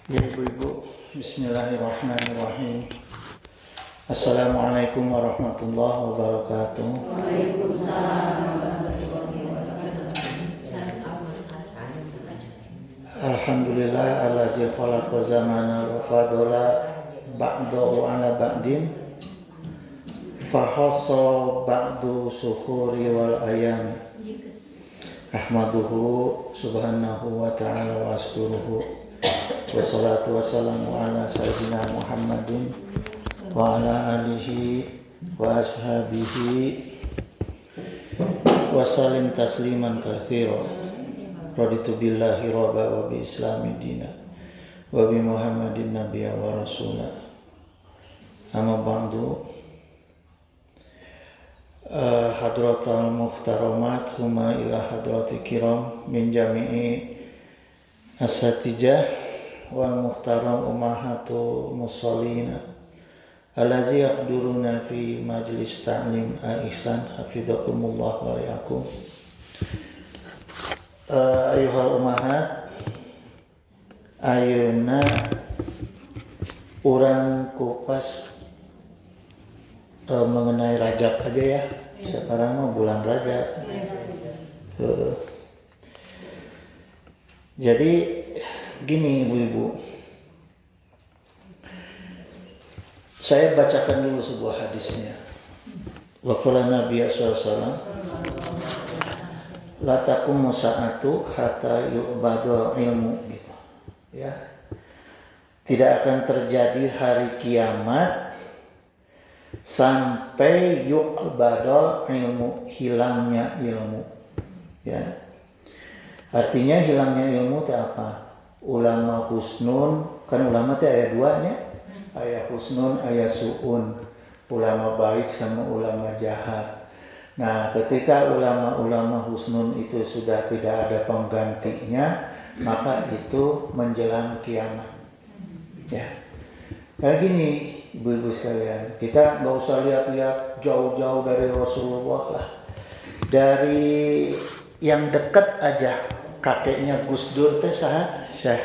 Ya ibu-ibu, bismillahirrahmanirrahim. Assalamualaikum warahmatullahi wabarakatuh. Alhamdulillah allazi khalaqa zamana wa fadala ba'dahu ala ba'din fahassa ba'du suhuri wal ayam. Ahmaduhu subhanahu wa ta'ala wa askuruhu. Wassalatu wassalamu ala sayyidina Muhammadin wa ala alihi wa ashabihi wa salim tasliman katsira. Raditu billahi rabba wa bi islami dina wa bi Muhammadin nabiyya wa rasula. Amma ba'du. Hadratal muhtaramat huma ila hadrati kiram min jami'i asatijah wal muhtaram umahatu musallina allazi yahduruna fi majlis ta'lim aisan hafizakumullah wa riakum. Ayuhal umahat, ayeuna urang kupas mengenai Rajab aja ya. Sekarang mah bulan Rajab. Jadi gini ibu-ibu, saya bacakan dulu sebuah hadisnya. Wa qala Nabi sallallahu alaihi wasallam, la taqumu sa'atu hatta yu'badu ilmu, gitu. Ya. Tidak akan terjadi hari kiamat sampai yu'badu ilmu, hilangnya ilmu. Ya. Artinya hilangnya ilmu itu apa? Ulama husnun, kan ulama itu ada dua nya, aya husnun, aya su'un, ulama baik sama ulama jahat. Nah, ketika ulama-ulama husnun itu sudah tidak ada penggantinya, maka itu menjelang kiamat. Ya, kayak gini, ibu-ibu sekalian, kita nggak usah lihat-lihat jauh-jauh dari Rasulullah lah, dari yang dekat aja. Kakeknya Gus Dur teh saha? Syekh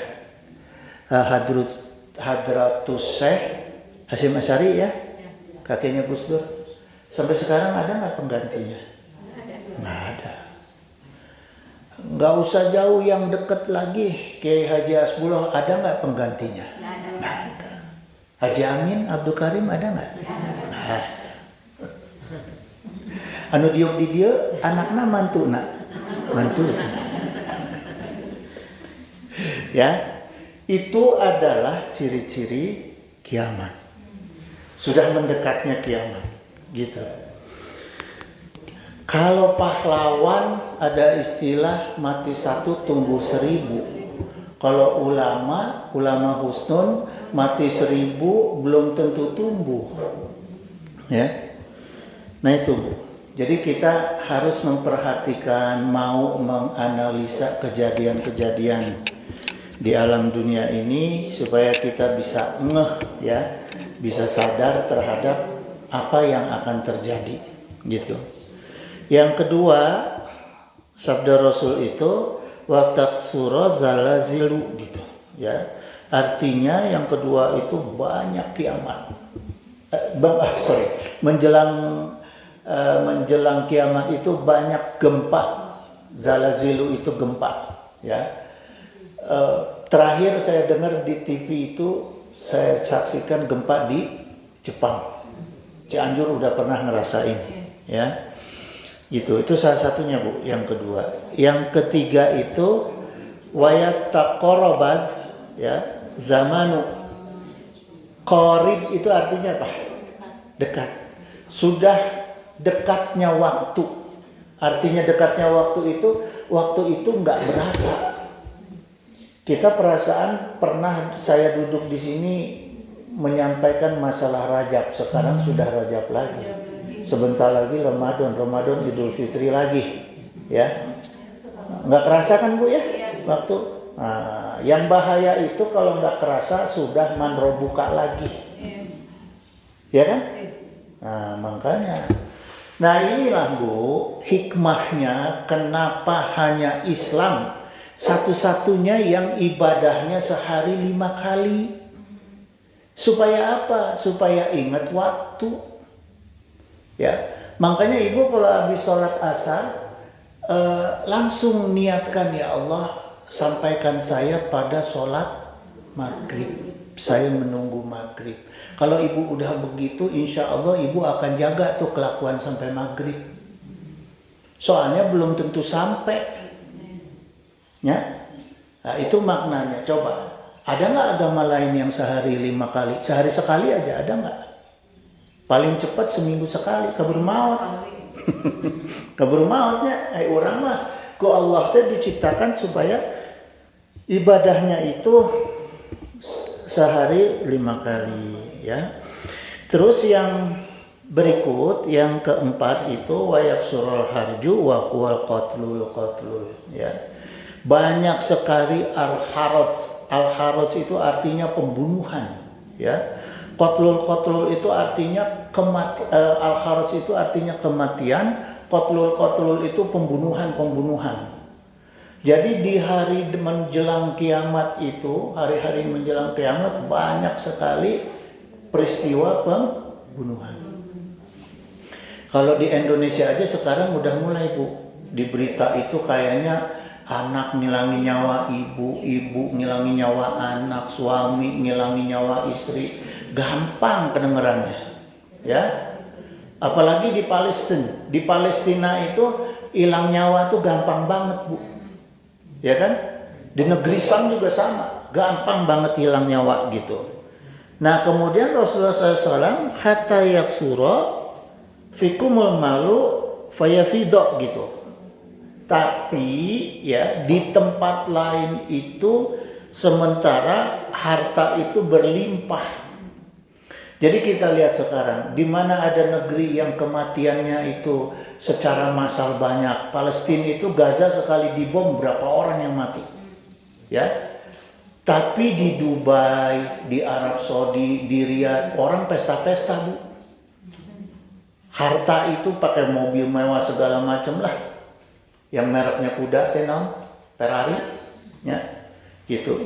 Hadratus Syekh Hasyim Asy'ari ya. Kakeknya Gus Dur. Sampai sekarang ada enggak penggantinya? Enggak ada. Enggak usah jauh, yang dekat lagi, Kiai Haji Asbullah, ada enggak penggantinya? Enggak ada. Haji Amin Abdul Karim ada enggak? Nah. Anu diuk di dieu anakna mantuna. Mantuna. Ya, itu adalah ciri-ciri kiamat. Sudah mendekatnya kiamat, gitu. Kalau pahlawan ada istilah mati satu tumbuh 1000. Kalau ulama husnun mati 1000 belum tentu tumbuh. Ya. Nah itu, Bu. Jadi kita harus memperhatikan, mau menganalisa kejadian-kejadian di alam dunia ini supaya kita bisa ngeh ya, bisa sadar terhadap apa yang akan terjadi, gitu. Yang kedua, sabda Rasul itu wa taksura zalazilu, gitu ya. Artinya yang kedua itu banyak kiamat. Menjelang kiamat itu banyak gempa. Zalazilu itu gempa, ya. Terakhir saya dengar di TV itu, saya saksikan gempa di Jepang. Cianjur udah pernah ngerasain, ya. Itu salah satunya, Bu, yang kedua. Yang ketiga itu wayat taqarrabaz, ya, zamanu. Qarib itu artinya apa? Dekat. Sudah dekatnya waktu. Artinya dekatnya waktu itu enggak berasa. Kita perasaan pernah saya duduk di sini menyampaikan masalah Rajab, sekarang sudah Rajab lagi. Sebentar lagi Ramadan Idul Fitri lagi, ya. Nggak kerasa kan, Bu, ya? Waktu. Nah, yang bahaya itu kalau nggak kerasa sudah manrobuka lagi, ya kan? Nah, makanya. Nah inilah, Bu, hikmahnya kenapa hanya Islam Satu-satunya yang ibadahnya sehari 5 kali. Supaya apa? Supaya ingat waktu. Ya, makanya ibu kalau habis sholat asar langsung niatkan, ya Allah, sampaikan saya pada sholat maghrib. Saya menunggu maghrib. Kalau ibu udah begitu, insya Allah ibu akan jaga tuh kelakuan sampai maghrib. Soalnya belum tentu sampai. Ya, nah, itu maknanya. Coba. Ada nggak agama lain yang sehari 5 kali? Sehari sekali aja ada nggak? Paling cepat seminggu sekali. Kabur maut. Kabur mautnya. Orang mah. Ku Allah teh diciptakan supaya ibadahnya itu sehari 5 kali. Ya. Terus yang berikut, yang keempat itu wayak surul harju wa huwal qatlul. Ya. Banyak sekali al-haraj. Al-haraj itu artinya pembunuhan, ya. Qatlul itu artinya al-haraj itu artinya kematian, qatlul itu pembunuhan. Jadi di hari menjelang kiamat itu, hari-hari menjelang kiamat banyak sekali peristiwa pembunuhan. Kalau di Indonesia aja sekarang udah mulai, Bu. Di berita itu kayaknya anak ngilangi nyawa ibu, ibu ngilangi nyawa anak, suami ngilangi nyawa istri. Gampang kedengarannya. Ya. Apalagi di Palestina. Di Palestina itu hilang nyawa tuh gampang banget, Bu. Ya kan? Di negeri Sam juga sama. Gampang banget hilang nyawa gitu. Nah, kemudian Rasulullah SAW hatta yaksura fikumul malu fayafidok gitu. Tapi ya di tempat lain itu sementara harta itu berlimpah. Jadi kita lihat sekarang di mana ada negeri yang kematiannya itu secara massal banyak. Palestina itu Gaza sekali dibom berapa orang yang mati. Ya. Tapi di Dubai, di Arab Saudi, di Riyadh orang pesta-pesta, Bu. Harta itu pakai mobil mewah segala macam lah. Yang mereknya kuda tenon, Ferrari, ya, gitu,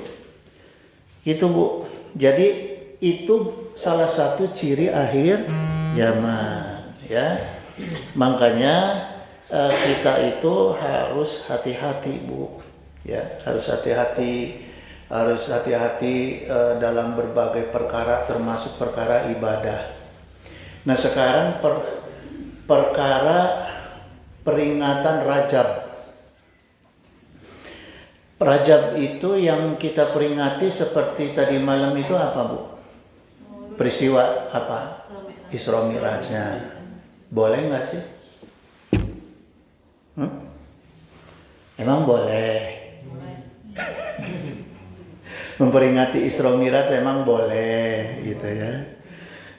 Bu. Jadi itu salah satu ciri akhir zaman, ya. Makanya kita itu harus hati-hati, Bu, ya, harus hati-hati dalam berbagai perkara, termasuk perkara ibadah. Nah sekarang perkara peringatan Rajab. Rajab itu yang kita peringati seperti tadi malam itu apa, Bu? Peristiwa apa? Isra Mi'rajnya. Boleh nggak sih? Emang boleh? Memperingati Isra Mi'raj emang boleh gitu ya.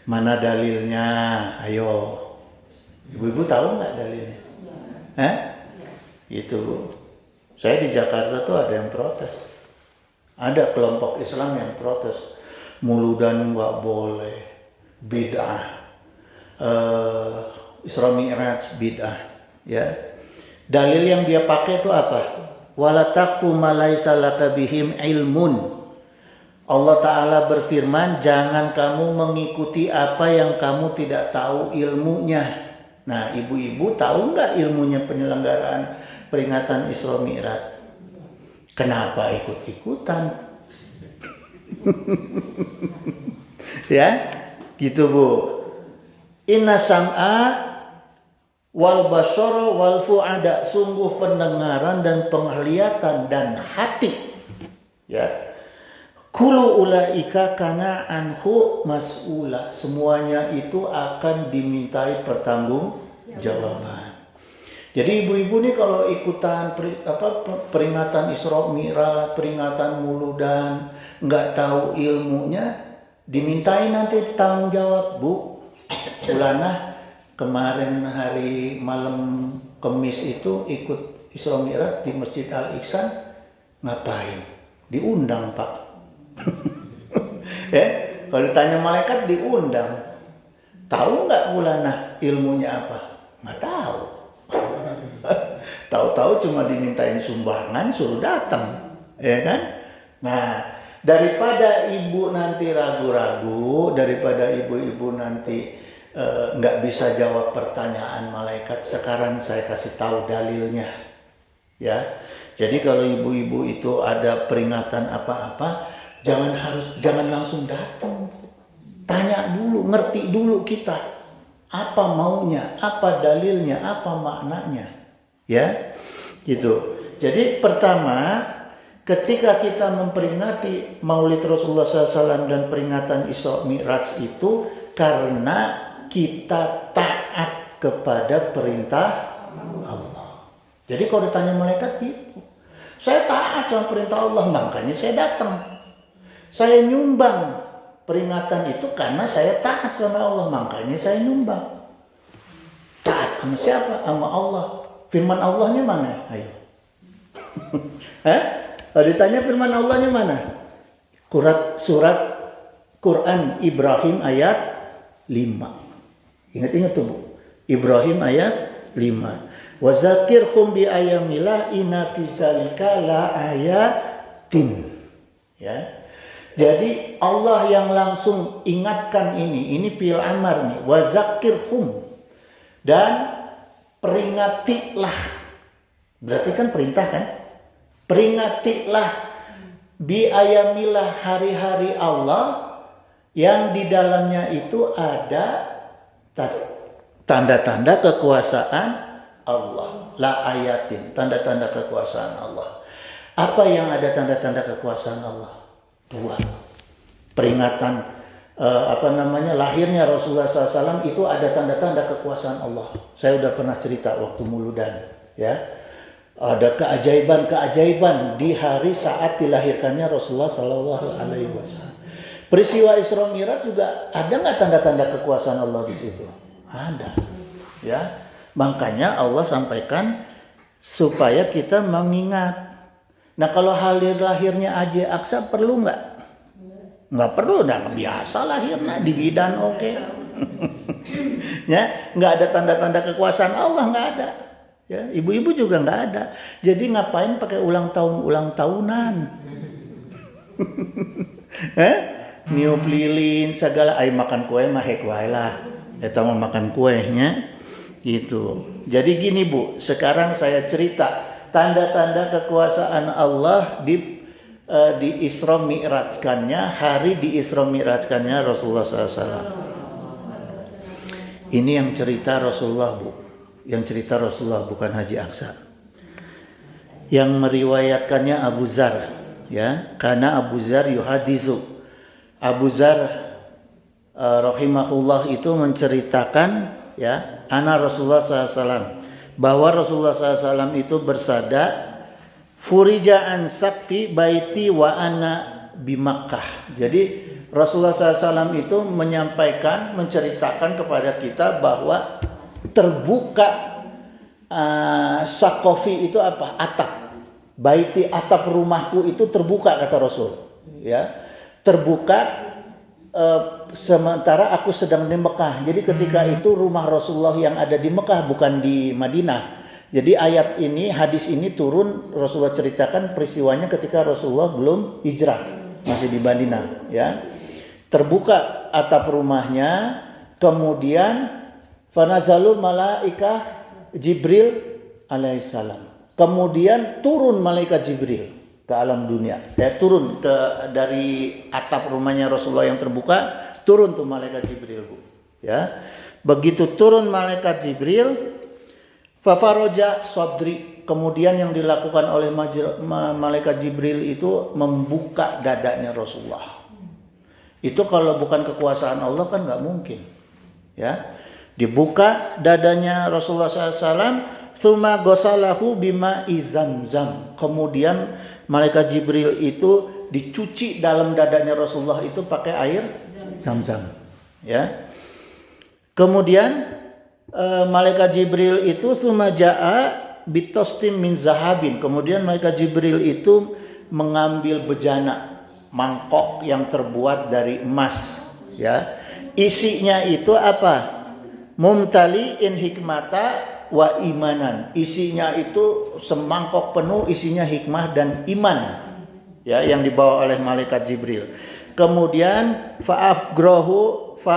Mana dalilnya? Ayo. Ibu-ibu tahu nggak dalilnya? Itu. Saya di Jakarta tuh ada yang protes. Ada kelompok Islam yang protes. Muludan nggak boleh. Bid'ah. Isra Mi'raj bid'ah. Ya. Dalil yang dia pakai itu apa? Wala taqfu ma laisa laka bihim ilmun. Allah Ta'ala berfirman, jangan kamu mengikuti apa yang kamu tidak tahu ilmunya. Nah, ibu-ibu tahu nggak ilmunya penyelenggaraan peringatan Isra Mi'raj? Kenapa ikut-ikutan? Ya, gitu, Bu. Inna sam'a wal basara wal fu'ada, sungguh pendengaran dan penglihatan dan hati. Ya. Kullu ulaika kana anhu mas'ula. Semuanya itu akan dimintai pertanggungjawaban. Jadi ibu-ibu nih kalau ikutan peringatan Isra Mi'raj, peringatan Muludan, nggak tahu ilmunya, dimintai nanti tanggung jawab, Bu. Ulana kemarin hari malam Kamis itu ikut Isra Mi'raj di Masjid Al-Ihsan, ngapain? Diundang, Pak. Ya, kalau ditanya malaikat diundang. Tahu nggak Ulana ilmunya apa? Nggak tahu. Tahu-tahu cuma dimintain sumbangan suruh datang, ya kan? Nah, daripada ibu nanti ragu-ragu, daripada ibu-ibu nanti nggak bisa jawab pertanyaan malaikat, sekarang saya kasih tahu dalilnya, ya. Jadi kalau ibu-ibu itu ada peringatan apa-apa, jangan langsung datang. Tanya dulu, ngerti dulu kita apa maunya, apa dalilnya, apa maknanya, ya, gitu. Jadi pertama, ketika kita memperingati Maulid Rasulullah SAW dan peringatan Isra Mi'raj itu karena kita taat kepada perintah Allah. Jadi kalau ditanya malaikat gitu, saya taat sama perintah Allah, makanya saya datang. Saya nyumbang peringatan itu karena saya taat sama Allah, makanya saya nyumbang. Taat sama siapa? Sama Allah. Firman Allahnya mana? Ayo. Kalau ditanya firman Allahnya mana? Surat Quran Ibrahim ayat 5. Ingat-ingat tuh Bu. Ibrahim ayat 5. Wa zakirhum bi ayamillah inna fi zalika la ayatin. Ya. Jadi Allah yang langsung ingatkan ini fi'il amar nih, wa zakirhum, dan peringatilah. Berarti kan perintah kan? Peringatilah bi ayamillah, hari-hari Allah yang di dalamnya itu ada tanda-tanda kekuasaan Allah. La ayatin, tanda-tanda kekuasaan Allah. Apa yang ada tanda-tanda kekuasaan Allah? 2. Peringatan lahirnya Rasulullah SAW itu ada tanda-tanda kekuasaan Allah. Saya udah pernah cerita waktu Muludan, ya. Ada keajaiban-keajaiban di hari saat dilahirkannya Rasulullah SAW. Peristiwa Isra Mi'raj juga ada nggak tanda-tanda kekuasaan Allah di situ? Ada, ya. Makanya Allah sampaikan supaya kita mengingat. Nah kalau lahirnya Haji Aksa perlu nggak? Nggak perlu, udah biasa lahirnya di bidan oke. Ya, nggak ada tanda-tanda kekuasaan Allah, nggak ada. Ya, ibu-ibu juga nggak ada. Jadi ngapain pakai ulang tahunan? Niup lilin segala, ay makan kue mah hek wae lah. Eta mah makan kuenya gitu. Jadi gini Bu, sekarang saya cerita tanda-tanda kekuasaan Allah di Isra Mi'rajkannya, hari di Isra Mi'rajkannya Rasulullah SAW. Ini yang cerita Rasulullah Bu, yang cerita Rasulullah bukan Haji Aksa. Yang meriwayatkannya Abu Zar, ya, karena Abu Zar yuhadizu. Abu Zar rahimahullah itu menceritakan, ya, ana Rasulullah SAW, bahwa Rasulullah SAW itu bersabda, furija an sakfi baiti wa ana bi Makkah. Jadi Rasulullah SAW itu menceritakan kepada kita bahwa terbuka sakofi itu apa? Atap. Baiti, atap rumahku itu terbuka, kata Rasul. Ya, terbuka sementara aku sedang di Mekah. Jadi ketika itu rumah Rasulullah yang ada di Mekah, bukan di Madinah. Jadi ayat ini, hadis ini turun, Rasulullah ceritakan peristiwanya ketika Rasulullah belum hijrah, masih di Madinah, ya. Terbuka atap rumahnya, kemudian fanazalu malaikah Jibril alaihissalam. Kemudian turun malaikat Jibril ke alam dunia, ya, turun dari atap rumahnya Rasulullah yang terbuka, turun tuh malaikat Jibril Bu, ya. Begitu turun malaikat Jibril, fafaroja sadri, kemudian yang dilakukan oleh malaikat Jibril itu membuka dadanya Rasulullah. Itu kalau bukan kekuasaan Allah kan nggak mungkin, ya. Dibuka dadanya Rasulullah SAW, tsumma ghasalahu bima Zamzam. Kemudian malaikat Jibril itu dicuci dalam dadanya Rasulullah itu pakai air Zamzam, ya. Kemudian malaikat Jibril itu sumaja'a bitostim min zahabin. Kemudian malaikat Jibril itu mengambil bejana, mangkok yang terbuat dari emas, ya. Isinya itu apa? Mumtali'in hikmata wa imanan. Isinya itu semangkok penuh, isinya hikmah dan iman. Ya, yang dibawa oleh malaikat Jibril. Kemudian fa'afrogohu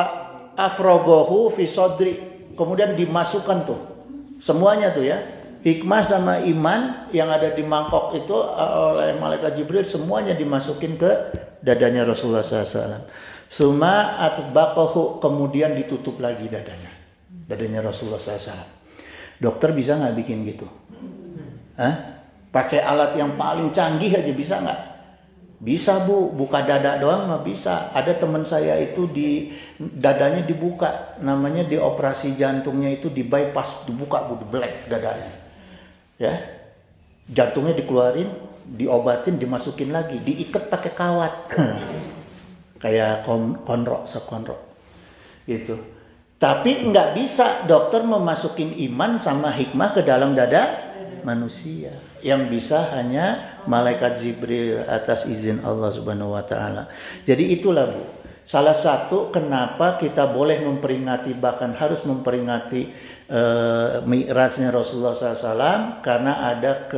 fi sodri. Kemudian dimasukkan tuh semuanya tuh ya, hikmah sama iman yang ada di mangkok itu oleh malaikat Jibril, semuanya dimasukin ke dadanya Rasulullah SAW. Suma atbaqahu, kemudian ditutup lagi dadanya Rasulullah SAW. Dokter bisa nggak bikin gitu? Pakai alat yang paling canggih aja bisa nggak? Bisa bu, buka dada doang mah bisa. Ada teman saya itu di dadanya dibuka, namanya di operasi jantungnya itu di bypass, dibuka bu, dibelek dadanya. Ya, jantungnya dikeluarin, diobatin, dimasukin lagi, diikat pakai kawat, kayak sekonro, gitu. Tapi nggak bisa dokter memasukin iman sama hikmah ke dalam dada manusia. Yang bisa hanya malaikat Jibril atas izin Allah Subhanahu wa taala. Jadi itulah Bu, salah satu kenapa kita boleh memperingati, bahkan harus memperingati Mi'rajnya Rasulullah SAW, karena ada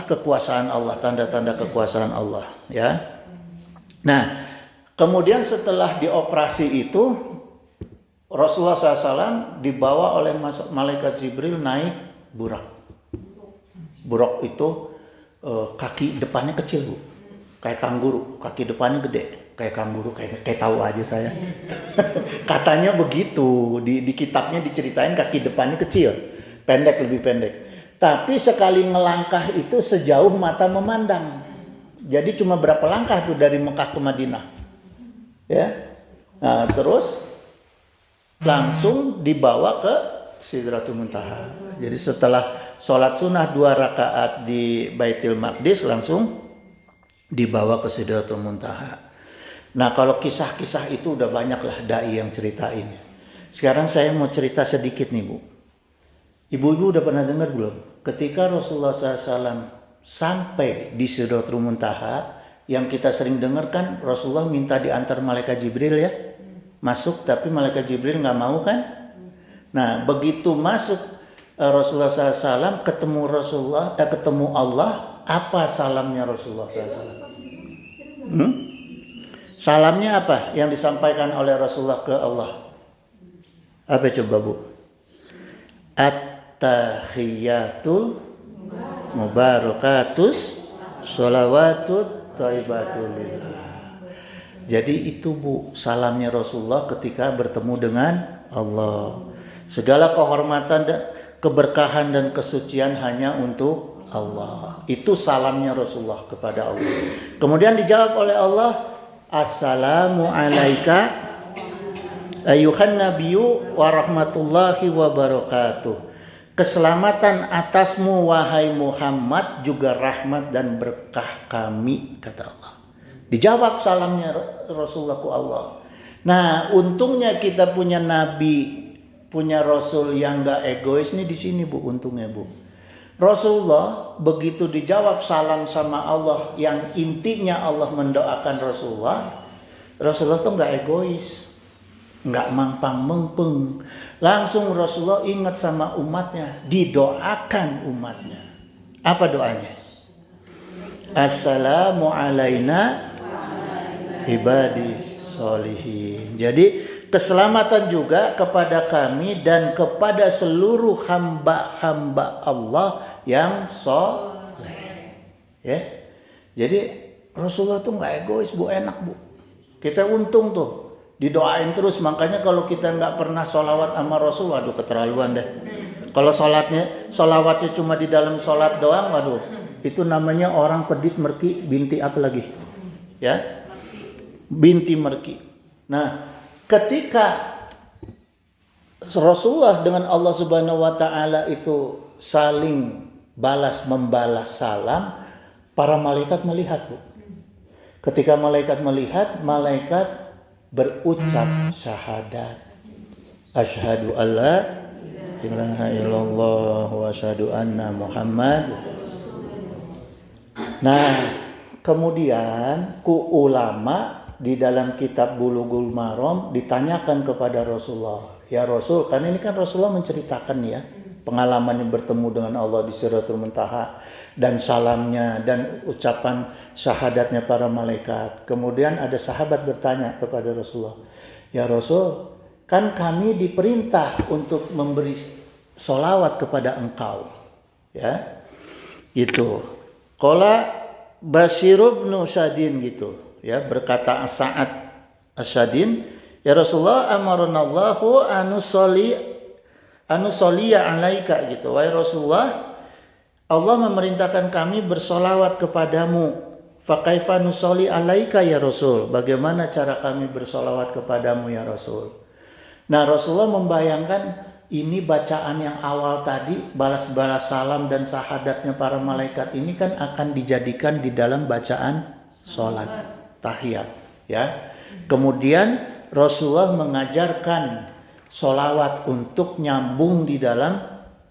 kekuasaan Allah, tanda-tanda kekuasaan Allah, ya. Nah, kemudian setelah dioperasi itu Rasulullah SAW dibawa oleh malaikat Jibril naik burak. Burak itu kaki depannya kecil Bu, kayak kanguru, kaki depannya gede, kayak kanguru, kayak tahu aja saya. Katanya begitu, di kitabnya diceritain kaki depannya kecil, lebih pendek. Tapi sekali melangkah itu sejauh mata memandang. Jadi cuma berapa langkah tuh dari Mekah ke Madinah, ya. Nah, terus langsung dibawa ke Sidratul Muntaha. Jadi setelah sholat sunnah 2 rakaat di Baitul Maqdis, langsung dibawa ke Sidratul Muntaha. Nah, kalau kisah-kisah itu udah banyak lah dai yang ceritain. Sekarang saya mau cerita sedikit nih Bu. Ibu-ibu udah pernah dengar belum? Ketika Rasulullah SAW sampai di Sidratul Muntaha, yang kita sering dengar kan Rasulullah minta diantar malaikat Jibril ya. Masuk, tapi malaikat Jibril nggak mau kan? Nah, begitu masuk Rasulullah SAW, ketemu Allah, apa salamnya Rasulullah SAW? Salamnya apa yang disampaikan oleh Rasulullah ke Allah? Apa coba Bu? At-tahiyatul mubarakatus sholawatut thayyibatulillah. Jadi itu Bu, salamnya Rasulullah ketika bertemu dengan Allah. Segala kehormatan dan keberkahan dan kesucian hanya untuk Allah. Itu salamnya Rasulullah kepada Allah. Kemudian dijawab oleh Allah, Assalamu alaika ayuhan nabiyyu wa rahmatullahi wa barakatuh. Keselamatan atasmu wahai Muhammad, juga rahmat dan berkah kami, kata Allah. Dijawab salamnya Rasulullah ku Allah. Nah, untungnya kita punya nabi, punya rasul yang enggak egois nih di sini Bu, untungnya Bu. Rasulullah begitu dijawab salam sama Allah, yang intinya Allah mendoakan Rasulullah tuh enggak egois, enggak mangpang-mengpeng. Langsung Rasulullah ingat sama umatnya, didoakan umatnya. Apa doanya? Assalamu alaina ibadi sholihin. Jadi keselamatan juga kepada kami dan kepada seluruh hamba-hamba Allah yang soleh. Ya. Jadi Rasulullah tuh nggak egois Bu, enak Bu. Kita untung tuh didoain terus. Makanya kalau kita nggak pernah sholawat sama Rasul, waduh keterlaluan deh. Kalau sholawatnya cuma di dalam sholat doang, waduh itu namanya orang pedit merki binti apa lagi? Ya. Binti merki. Nah, ketika Rasulullah dengan Allah Subhanahu wa taala itu saling membalas salam, para malaikat melihat, Bu. Ketika malaikat melihat, malaikat berucap syahadat. Asyhadu alla ilaha illallah wa asyhadu anna Muhammad. Nah, kemudian ulama di dalam kitab Bulughul Maram ditanyakan kepada Rasulullah, ya Rasul, karena ini kan Rasulullah menceritakan ya pengalamannya bertemu dengan Allah di Sidratul Muntaha dan salamnya dan ucapan syahadatnya para malaikat. Kemudian ada sahabat bertanya kepada Rasulullah, ya Rasul, kan kami diperintah untuk memberi sholawat kepada engkau, ya, gitu. Qala Bashir bin Syadin gitu, ya, berkata Sa'ad Asyadin, ya Rasulullah amaranallahu anusoliya alaika gitu. Wahai Rasulullah, Allah memerintahkan kami bersolawat kepadamu. Fakaifa nusoli alaika ya Rasul. Bagaimana cara kami bersolawat kepadamu ya Rasul? Nah, Rasulullah membayangkan ini bacaan yang awal tadi, balas-balas salam dan syahadatnya para malaikat ini kan akan dijadikan di dalam bacaan sholat tahiyat, ya. Kemudian Rasulullah mengajarkan sholawat untuk nyambung di dalam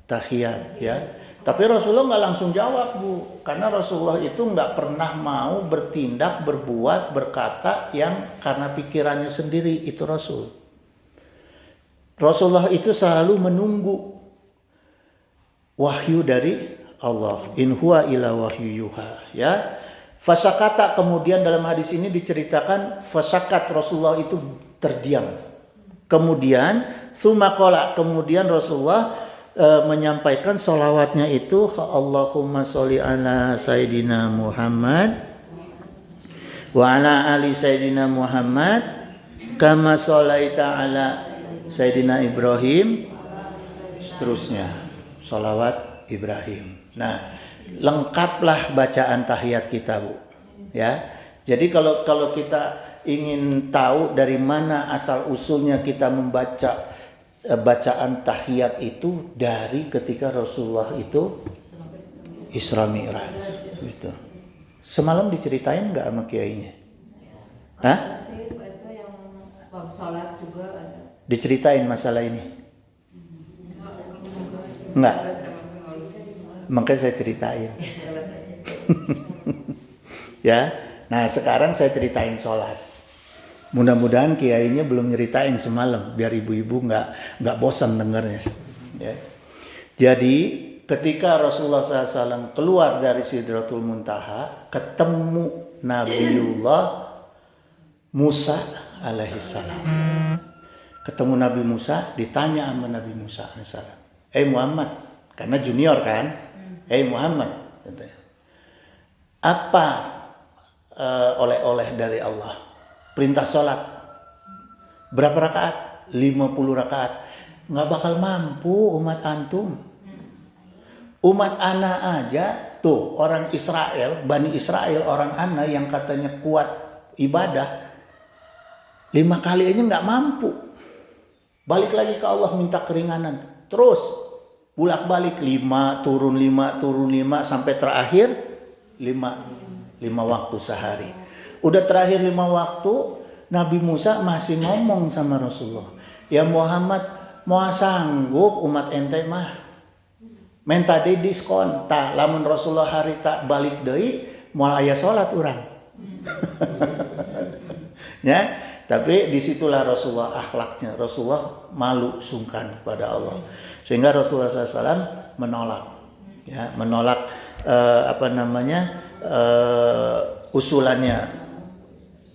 tahiyat, ya. Tapi Rasulullah nggak langsung jawab, Bu, karena Rasulullah itu nggak pernah mau bertindak, berbuat, berkata yang karena pikirannya sendiri. Itu Rasulullah itu selalu menunggu wahyu dari Allah. In huwa illa wahyu yuha, ya. Fasakata, kemudian dalam hadis ini diceritakan fasakat, Rasulullah itu terdiam. Kemudian sumakola, kemudian Rasulullah menyampaikan sholawatnya itu, Allahumma sholli ala Sayyidina Muhammad wa ala ali Sayyidina Muhammad kama sholaita ala Sayyidina Ibrahim, seterusnya sholawat Ibrahim. Nah, lengkaplah bacaan tahiyat kita, Bu, ya. Jadi kalau kita ingin tahu dari mana asal usulnya kita membaca bacaan tahiyat itu, dari ketika Rasulullah itu Isra Mi'raj gitu. Semalam diceritain nggak sama kiainya? Hah? Itu yang sholat juga ada. Diceritain masalah ini? Enggak. Makanya saya ceritain. Ya. Nah, sekarang saya ceritain sholat. Mudah-mudahan kiainya belum nyeritain semalam, biar ibu-ibu nggak bosan dengarnya. Ya. Jadi ketika Rasulullah SAW keluar dari Sidratul Muntaha, ketemu Nabiullah Musa alaihissalam. Ketemu Nabi Musa, ditanya sama Nabi Musa alaihissalam, Muhammad, karena junior kan, Muhammad, apa oleh-oleh dari Allah? Perintah sholat. Berapa rakaat? 50 rakaat. Nggak bakal mampu umat antum. Umat ana aja, tuh orang Israel, Bani Israel, orang ana yang katanya kuat ibadah, 5 kali aja nggak mampu. Balik lagi ke Allah minta keringanan. Terus bolak-balik 5 turun 5 sampai terakhir 5 waktu sehari. Udah terakhir 5 waktu, Nabi Musa masih ngomong sama Rasulullah, ya Muhammad, mau sanggup umat ente mah minta di diskon tak lamun Rasulullah hari tak balik deui moal aya salat urang. Ya, tapi disitulah Rasulullah akhlaknya. Rasulullah malu sungkan pada Allah, sehingga Rasulullah SAW menolak, ya, menolak usulannya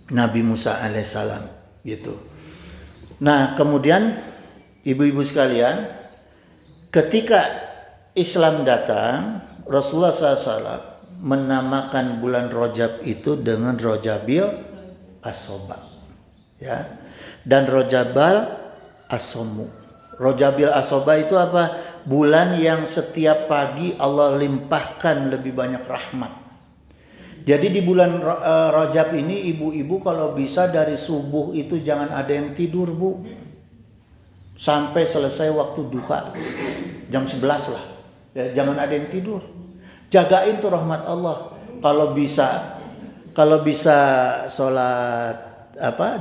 Nabi Musa alaihissalam gitu. Nah, kemudian ibu-ibu sekalian, ketika Islam datang, Rasulullah SAW menamakan bulan Rajab itu dengan Rajabil Asoba, ya, dan Rajabal Asomu. Rajabil Asoba itu apa? Bulan yang setiap pagi Allah limpahkan lebih banyak rahmat. Jadi di bulan Rajab ini ibu-ibu kalau bisa dari subuh itu jangan ada yang tidur, Bu. Sampai selesai waktu duha. Jam 11 lah. Ya, jangan ada yang tidur. Jagain tuh rahmat Allah. Kalau bisa sholat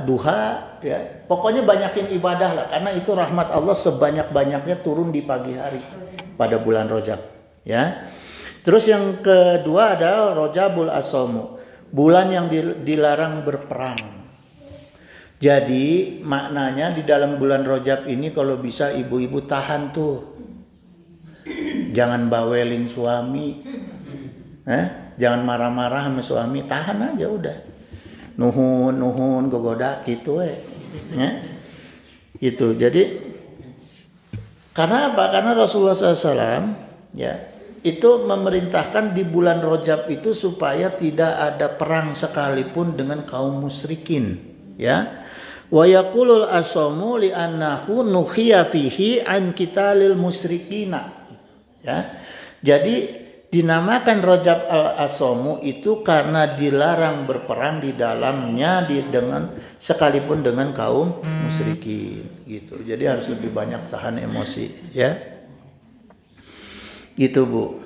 duha, ya. Pokoknya banyakin ibadah lah, karena itu rahmat Allah sebanyak-banyaknya turun di pagi hari pada bulan Rajab, ya. Terus yang kedua adalah Rajabul Asomu, bulan yang dilarang berperang. Jadi maknanya di dalam bulan Rajab ini kalau bisa ibu-ibu tahan tuh. Jangan bawelin suami. Jangan marah-marah sama suami, tahan aja udah. Nuhun gogoda gitu Gitu. Jadi karena apa? Karena Rasulullah SAW itu memerintahkan di bulan Rajab itu supaya tidak ada perang sekalipun dengan kaum musyrikin, Wa yaqulul asamu li annahu nuhiya fihi an qitalil musyrikina. Jadi dinamakan Rajab al-Asamu itu karena dilarang berperang di dalamnya sekalipun dengan kaum musyrikin gitu. Jadi harus lebih banyak tahan emosi, Gitu, Bu.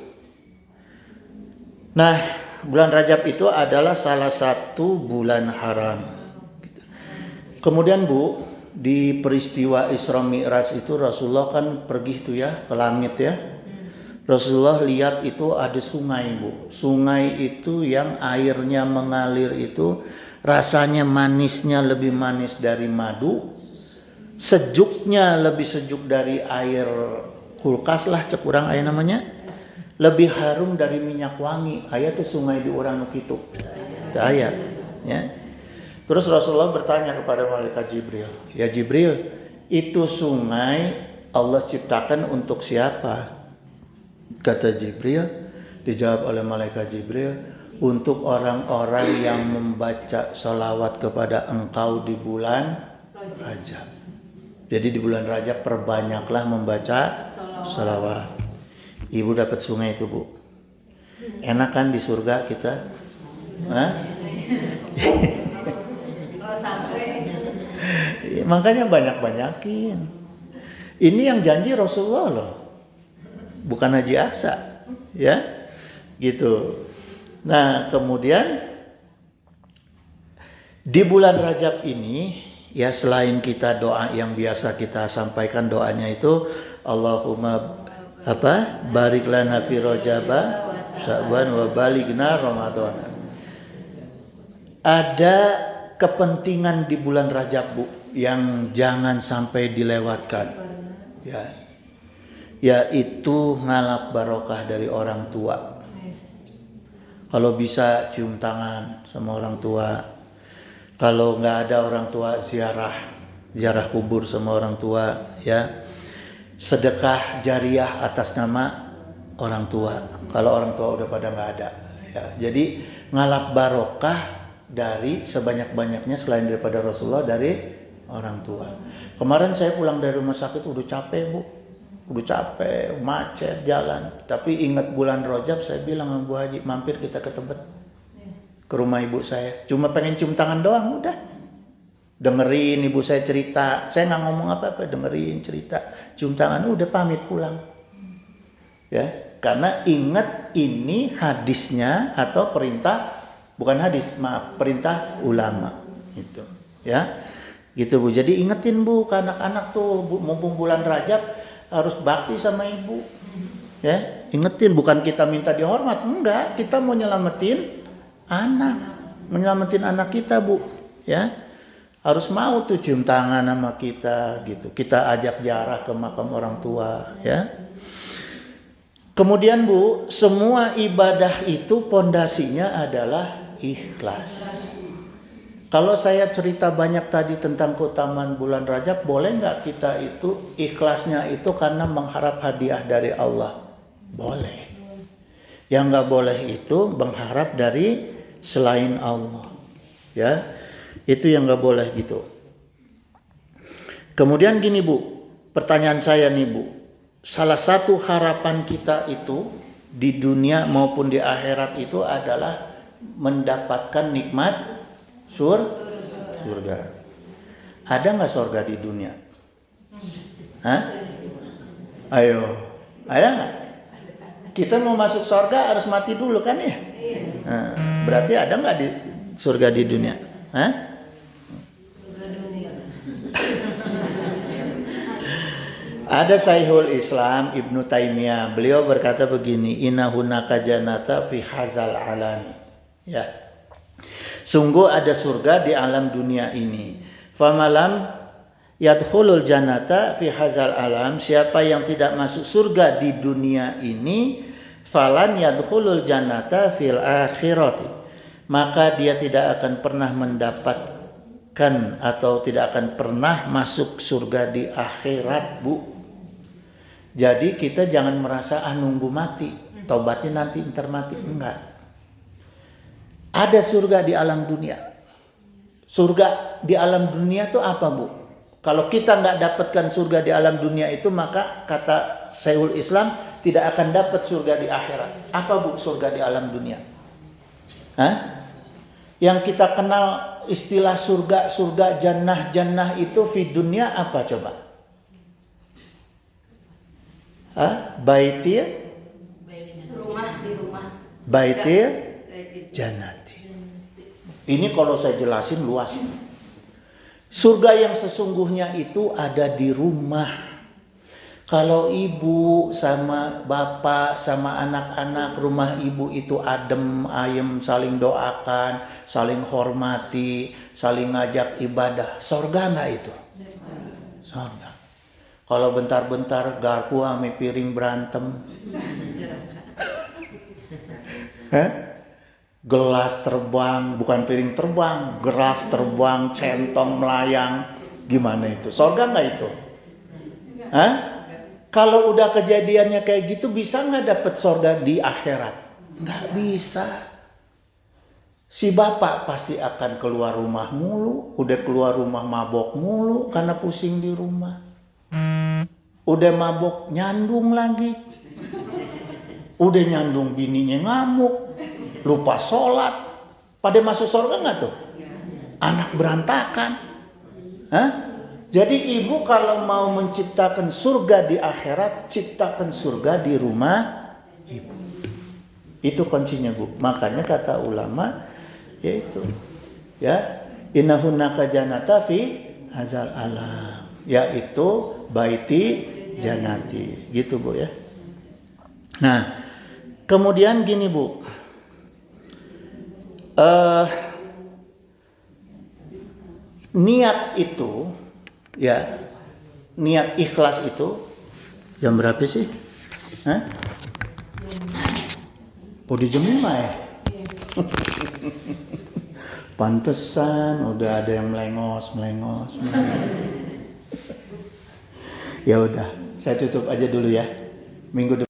Nah, bulan Rajab itu adalah salah satu bulan haram. Kemudian, Bu, di peristiwa Isra Mi'raj itu Rasulullah kan pergi tuh ke langit Rasulullah lihat itu ada sungai, Bu. Sungai itu yang airnya mengalir itu rasanya manisnya lebih manis dari madu. Sejuknya lebih sejuk dari air kulkas lah cek urang aya namanya. Lebih harum dari minyak wangi. Aya teh sungai di urang nu kitu. Teu aya, Terus Rasulullah bertanya kepada malaikat Jibril, "Ya Jibril, itu sungai Allah ciptakan untuk siapa?" Kata Jibril, dijawab oleh malaikat Jibril, untuk orang-orang yang membaca salawat kepada engkau di bulan Rajab. Jadi di bulan Rajab perbanyaklah membaca salawat. Ibu dapat sungai itu, Bu. Enak kan di surga kita? Makanya banyak-banyakin. Ini yang janji Rasulullah loh. Bukan Haji Aksa, gitu. Nah, kemudian di bulan Rajab ini selain kita doa yang biasa kita sampaikan doanya itu Allahumma barik lana fi Rajaba Sya'ban wa balighna Ramadan. Ada kepentingan di bulan Rajab, Bu, yang jangan sampai dilewatkan. Yaitu ngalap barokah dari orang tua. Kalau bisa cium tangan sama orang tua. Kalau nggak ada orang tua ziarah kubur sama orang tua, Sedekah jariah atas nama orang tua. Kalau orang tua udah pada nggak ada, Jadi ngalap barokah dari sebanyak-banyaknya selain daripada Rasulullah dari orang tua. Kemarin saya pulang dari rumah sakit udah capek, Bu. Udah capek, macet jalan. Tapi ingat bulan Rajab, saya bilang sama Bu Haji, mampir kita ke Tebet. Ke rumah ibu saya. Cuma pengen cium tangan doang, udah. Dengerin ibu saya cerita. Saya gak ngomong apa-apa, dengerin cerita. Cium tangan, udah pamit pulang. Karena ingat ini hadisnya atau perintah, bukan hadis, maaf, perintah ulama. Gitu. Gitu, Bu. Jadi ingetin, Bu, ke anak-anak tuh, mumpung bulan Rajab, harus bakti sama ibu, ingetin, bukan kita minta dihormat, enggak, kita mau menyelamatin anak kita, Bu, harus mau tuh cium tangan sama kita, gitu, kita ajak ziarah ke makam orang tua, Kemudian, Bu, semua ibadah itu pondasinya adalah ikhlas. Kalau saya cerita banyak tadi tentang keutamaan bulan Rajab, boleh nggak kita itu ikhlasnya itu karena mengharap hadiah dari Allah? Boleh. Yang nggak boleh itu mengharap dari selain Allah. Itu yang nggak boleh gitu. Kemudian gini, Bu, pertanyaan saya nih, Bu. Salah satu harapan kita itu di dunia maupun di akhirat itu adalah mendapatkan nikmat surga. Ada nggak surga di dunia? Ayo, ada nggak? Kita mau masuk surga harus mati dulu kan ya? Berarti ada nggak di surga di dunia? Surga dunia. Ada Syekhul Islam Ibnu Taimiyah. Beliau berkata begini, Inna hunaka jannata fi hazal alami. Sungguh ada surga di alam dunia ini. Famalam yadkhulul jannata fi hadzal alam, siapa yang tidak masuk surga di dunia ini, falan yadkhulul jannata fil akhirati, maka dia tidak akan pernah mendapatkan atau tidak akan pernah masuk surga di akhirat, Bu. Jadi kita jangan merasa nunggu mati, taubatnya nanti ntar mati, enggak. Ada surga di alam dunia. Surga di alam dunia itu apa, Bu? Kalau kita nggak dapatkan surga di alam dunia itu, maka kata Syekhul Islam tidak akan dapat surga di akhirat. Apa, Bu, surga di alam dunia? Hah? Yang kita kenal istilah surga, jannah itu fi dunia apa coba? Hah? Baitir? Rumah di rumah. Baitir jannati. Ini kalau saya jelasin luas. Surga yang sesungguhnya itu ada di rumah. Kalau ibu sama bapak sama anak-anak, rumah ibu itu adem, ayem, saling doakan, saling hormati, saling ngajak ibadah. Surga enggak itu? Surga. Kalau bentar-bentar garpu ame piring berantem. Gelas terbang, bukan piring terbang, gelas terbang, centong melayang. Gimana itu? Surga enggak itu? Kalau udah kejadiannya kayak gitu, bisa nggak dapat surga di akhirat? Nggak bisa. Si bapak pasti akan keluar rumah mulu, udah keluar rumah mabok mulu karena pusing di rumah. Udah mabok nyandung lagi. Udah nyandung bininya ngamuk, lupa sholat. Pada masuk surga nggak tuh? Anak berantakan. Jadi ibu kalau mau menciptakan surga di akhirat, ciptakan surga di rumah ibu. Itu kuncinya, Bu. Makanya kata ulama yaitu innahunaka jannata fi hadzal alam, yaitu baiti jannati. Gitu, Bu ya. Nah, kemudian gini, Bu. Niat itu niat ikhlas itu jam berapa sih? Udah jam 5 ya? Pantesan udah ada yang melengos. Ya udah, saya tutup aja dulu ya. Minggu depan